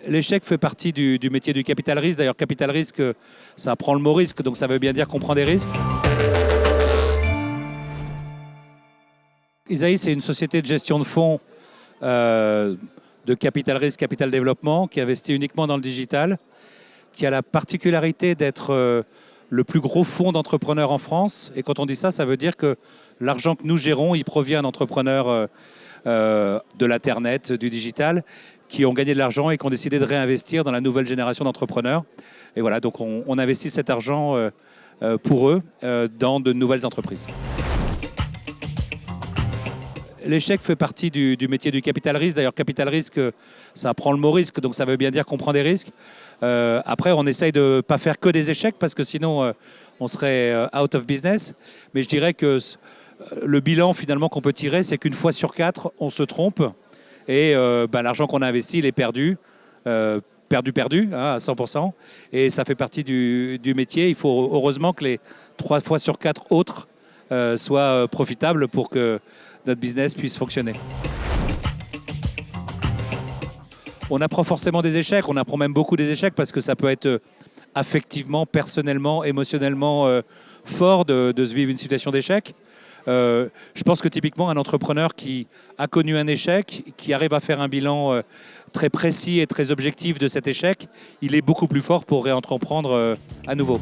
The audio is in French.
L'échec fait partie du métier du capital risque. D'ailleurs, capital risque, ça prend le mot risque, donc ça veut bien dire qu'on prend des risques. Isaïe, c'est une société de gestion de fonds de capital risque, capital développement, qui investit uniquement dans le digital, qui a la particularité d'être le plus gros fonds d'entrepreneurs en France. Et quand on dit ça, ça veut dire que l'argent que nous gérons, il provient d'entrepreneurs de l'Internet, du digital, qui ont gagné de l'argent et qui ont décidé de réinvestir dans la nouvelle génération d'entrepreneurs. Et voilà, donc on investit cet argent pour eux dans de nouvelles entreprises. L'échec fait partie du métier du capital risque. D'ailleurs, capital risque, ça prend le mot risque, donc ça veut bien dire qu'on prend des risques. Après, on essaye de ne pas faire que des échecs, parce que sinon, on serait out of business. Mais je dirais que le bilan, finalement, qu'on peut tirer, c'est qu'une fois sur 4, on se trompe. Et l'argent qu'on a investi, il est perdu. Perdu, hein, à 100%. Et ça fait partie du métier. Il faut heureusement que les 3 fois sur 4 autres soient profitables pour que notre business puisse fonctionner. On apprend forcément des échecs, on apprend même beaucoup des échecs, parce que ça peut être affectivement, personnellement, émotionnellement fort de se vivre une situation d'échec. Je pense que typiquement un entrepreneur qui a connu un échec, qui arrive à faire un bilan très précis et très objectif de cet échec, il est beaucoup plus fort pour réentreprendre à nouveau.